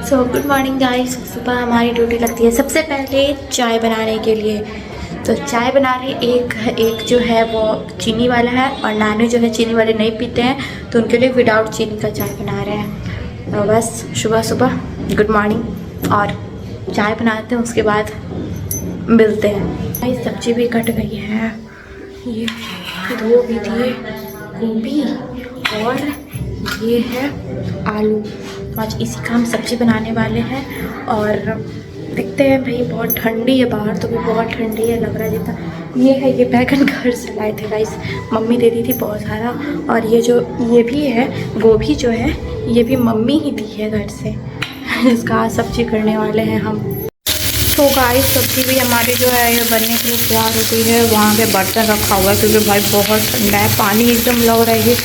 So good morning guys. सुबह हमारी duty लगती है सबसे पहले चाय बनाने के लिए। तो चाय बना रहे एक जो है वो चीनी वाला है और नानू जो है चीनी वाले नहीं पीते हैं तो उनके लिए विदाउट चीनी का चाय बना रहे हैं। तो बस सुबह सुबह गुड मॉर्निंग और चाय बनाते हैं, उसके बाद मिलते हैं। भाई सब्जी भी कट गई है, ये धो भी दिए गोभी और ये है आलू। आज इसी का हम सब्जी बनाने वाले हैं और देखते हैं। भाई बहुत ठंडी है बाहर, तो भी बहुत ठंडी है लग रहा है जितना। ये है, ये बैगन घर से लाए थे गाइस, मम्मी दे दी थी बहुत सारा। और ये भी है गोभी जो है, ये भी मम्मी ही दी है घर से, इसका आज सब्जी करने वाले हैं हम। तो गाइस सब्जी भी हमारी जो है ये बनने के लिए तैयार हो गई है। वहाँ पे बर्तन रखा हुआ है क्योंकि भाई बहुत ठंडा है, पानी एकदम लग रहा है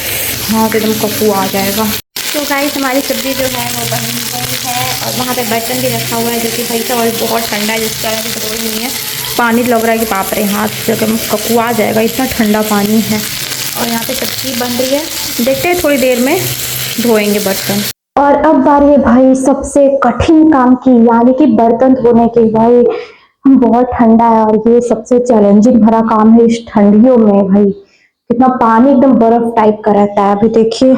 हाँ तो एकदम कफू आ जाएगा। तो गाइस हमारी सब्ज़ी जो है वो बन गई है और वहाँ पे बर्तन भी रखा हुआ है जो कि भाई और बहुत ठंडा है, जिस तरह की ज़रूरी नहीं है। पानी लग रहा है कि बाप रे हाथ से एकदम ककू आ जाएगा, इतना ठंडा पानी है। और यहाँ पे सब्ज़ी बन रही है, देखते हैं थोड़ी देर में धोएंगे बर्तन। और अब बारी है भाई सबसे कठिन काम की, यानी कि बर्तन धोने की। भाई बहुत ठंडा है और ये सबसे चैलेंजिंग भरा काम है इस ठंडियों में। भाई कितना पानी एकदम बर्फ टाइप का रहता है। अभी देखिए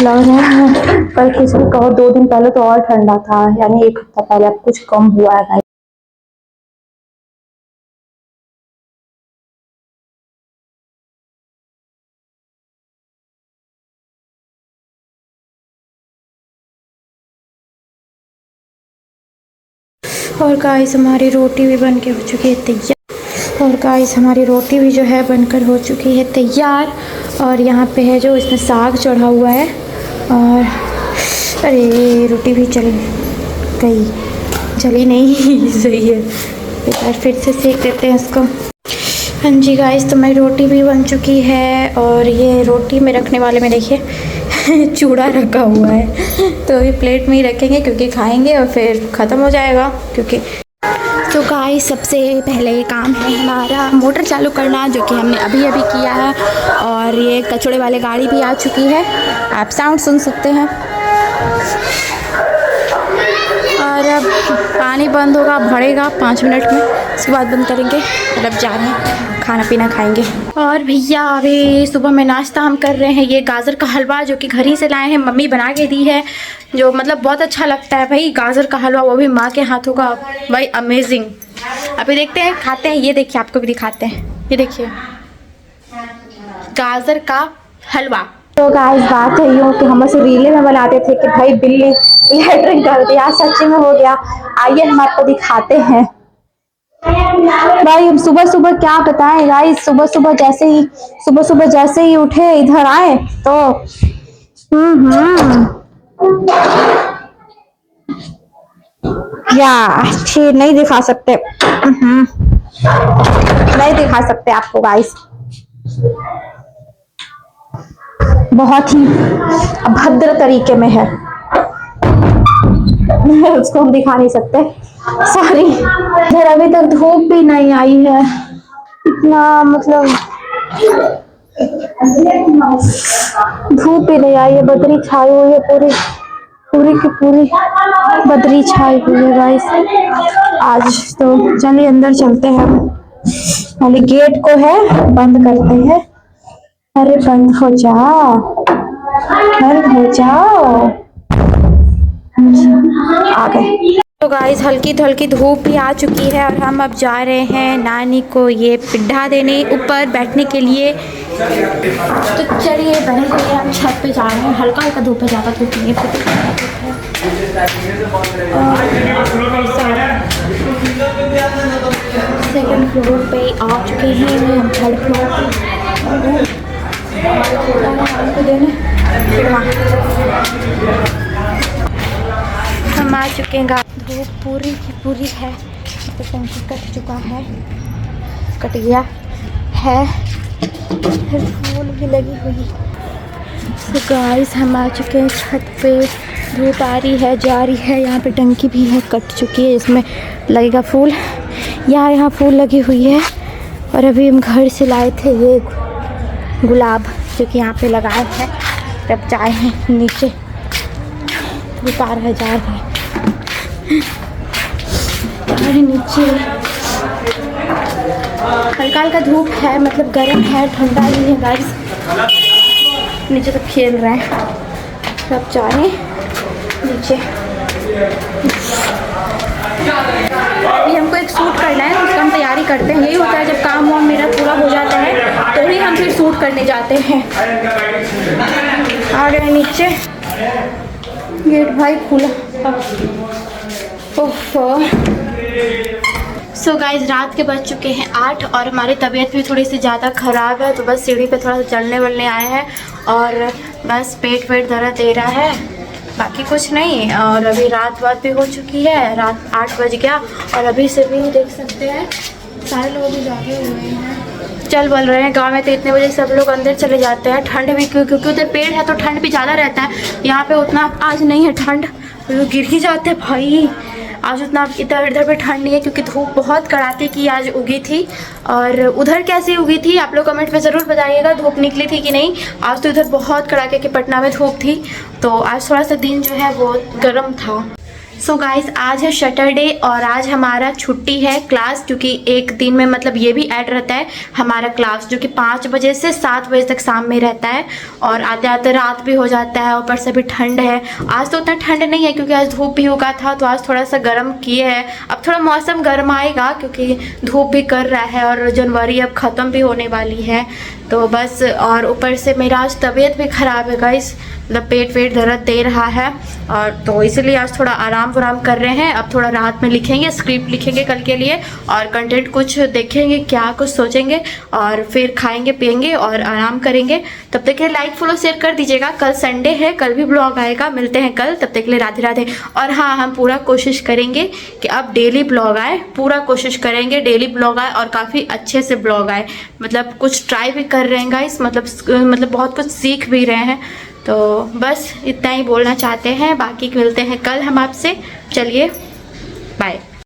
लग रहा है कल कुछ भी कहो, 2 दिन पहले तो और ठंडा था, यानी 1 हफ्ता पहले। अब कुछ कम हुआ है भाई। और गाइस हमारी रोटी भी बन के हो चुकी है तैयार। और गाइस हमारी रोटी भी जो है बनकर हो चुकी है तैयार। और यहाँ पे है जो इसमें साग चढ़ा हुआ है। और अरे रोटी भी चली गई, चली नहीं सही है, एक बार फिर से सेक देते हैं इसको। हाँ जी गाइस तो मेरी रोटी भी बन चुकी है और ये रोटी में रखने वाले में देखिए चूड़ा रखा हुआ है, तो अभी प्लेट में ही रखेंगे क्योंकि खाएंगे और फिर ख़त्म हो जाएगा। क्योंकि तो गाइस सबसे पहले काम है हमारा मोटर चालू करना, जो कि हमने अभी अभी किया है। और ये कचड़े वाले गाड़ी भी आ चुकी है, आप साउंड सुन सकते हैं। और अब पानी बंद होगा, भरेगा 5 मिनट में, उसके बाद बंद करेंगे। और अब जा रहे हैं खाना पीना खाएंगे। और भैया अभी सुबह में नाश्ता हम कर रहे हैं, ये गाजर का हलवा जो कि घर ही से लाए हैं, मम्मी बना के दी है, जो मतलब बहुत अच्छा लगता है भाई गाजर का हलवा, वो भी माँ के हाथों का। भाई अमेजिंग। अभी देखते हैं खाते हैं। ये देखिए आपको भी दिखाते हैं, ये देखिए गाजर का हलवा। तो गाइस बात है यूँ कि हम ऐसे रीले में बनाते थे कि भाई बिल्ली लैट्रिन कर दिया, सच्ची में हो गया। आइए हम आपको दिखाते हैं। भाई हम सुबह सुबह क्या बताएं गाइस, सुबह सुबह जैसे ही उठे इधर आए तो क्या अच्छी नहीं दिखा सकते, नहीं दिखा सकते आपको गाइस, बहुत ही अभद्र तरीके में है उसको हम दिखा नहीं सकते, सॉरी। इधर अभी तक धूप भी नहीं आई है, इतना मतलब धूप भी नहीं आई है, बदरी छाई हुई है, पूरी की पूरी बदरी छाई हुई है गाइस आज। तो चलिए अंदर चलते हैं, पहले गेट को है बंद करते हैं। अरे बंद हो जाओ, बंद हो जाओ, आ गए। तो गाइस हल्की तो हल्की धूप भी आ चुकी है और हम अब जा रहे हैं नानी को ये पिड्ढा देने ऊपर बैठने के लिए। तो चलिए बने को हम छत पे जा रहे हैं, हल्का हल्का धूप है, ज़्यादा धूप नहीं है। सेकंड फ्लोर पे आ चुके हैं हम, थर्ड फ्लोर हम आ चुके हैं। धूप पूरी की पूरी है, तो टंकी कट चुका है, कट गया है, फिर फूल भी लगी हुई। तो गाइस हम आ चुके हैं छत पे, धूप आ रही है जा रही है, यहाँ पे टंकी भी है कट चुकी है, इसमें लगेगा फूल। यहाँ फूल लगी हुई है। और अभी हम घर से लाए थे ये गुलाब जो कि यहाँ पे लगाए हैं, तब जाए हैं नीचे धूप आ रहा है, जा रहा है नीचे। हल्का हल्का धूप है, मतलब गर्म है, ठंडा नहीं है गाइस। नीचे तो खेल रहे हैं, सब जा रहे हैं नीचे। अभी हमको एक सूट करना है, उसका हम तैयारी करते हैं। यही होता है जब काम वाम मेरा पूरा हो जाता है तो ही हम फिर सूट करने जाते हैं। आ गए नीचे, गेट भाई खुला। सो गाइज रात के बज चुके हैं 8 और हमारी तबीयत भी थोड़ी सी ज़्यादा ख़राब है, तो बस सीढ़ी पे थोड़ा सा चलने वलने आए हैं और बस पेट वेट दर्द दे रहा है, बाकी कुछ नहीं। और अभी रात भी हो चुकी है, रात 8 बज गया और अभी से भी देख सकते हैं सारे लोग भी जागे हुए हैं, चल बोल रहे हैं। गांव में तो इतने बजे सब लोग अंदर चले जाते हैं, ठंड भी क्योंकि उधर पेड़ है तो ठंड भी ज़्यादा रहता है। यहाँ पे उतना आज नहीं है ठंड, तो गिर ही जाते हैं भाई। आज उतना इधर पे ठंड नहीं है क्योंकि धूप बहुत कड़ाके की आज उगी थी। और उधर कैसी उगी थी आप लोग कमेंट में ज़रूर बताइएगा, धूप निकली थी कि नहीं। आज तो इधर बहुत कड़ाके की पटना में धूप थी, तो आज थोड़ा सा दिन जो है वो गर्म था। सो गाइस आज है सैटरडे और आज हमारा छुट्टी है क्लास, क्योंकि एक दिन में मतलब ये भी ऐड रहता है हमारा क्लास, जो कि 5 बजे से 7 बजे तक शाम में रहता है और आते आते रात भी हो जाता है। ऊपर से भी ठंड है, आज तो उतना ठंड नहीं है क्योंकि आज धूप भी उगा था, तो आज थोड़ा सा गर्म किए हैं। अब थोड़ा मौसम गर्म आएगा क्योंकि धूप भी कर रहा है और जनवरी अब ख़त्म भी होने वाली है, तो बस। और ऊपर से मेरा आज तबीयत भी ख़राब है गाइस, मतलब पेट वेट दर्द दे रहा है, और तो इसलिए आज थोड़ा आराम कर रहे हैं। अब थोड़ा रात में लिखेंगे, स्क्रिप्ट लिखेंगे कल के लिए और कंटेंट कुछ देखेंगे, क्या कुछ सोचेंगे और फिर खाएंगे पिएंगे और आराम करेंगे। तब तक के लिए लाइक फॉलो शेयर कर दीजिएगा। कल संडे है, कल भी ब्लॉग आएगा, मिलते हैं कल। तब तक के लिए राधे राधे। और हाँ, हम पूरा कोशिश करेंगे कि अब डेली ब्लॉग आए, पूरा कोशिश करेंगे डेली ब्लॉग आए और काफ़ी अच्छे से ब्लॉग आए। मतलब कुछ ट्राई भी कर रहे हैं गाइस, मतलब बहुत कुछ सीख भी रहे हैं। तो बस इतना ही बोलना चाहते हैं, बाकी मिलते हैं कल हम आपसे। चलिए बाय।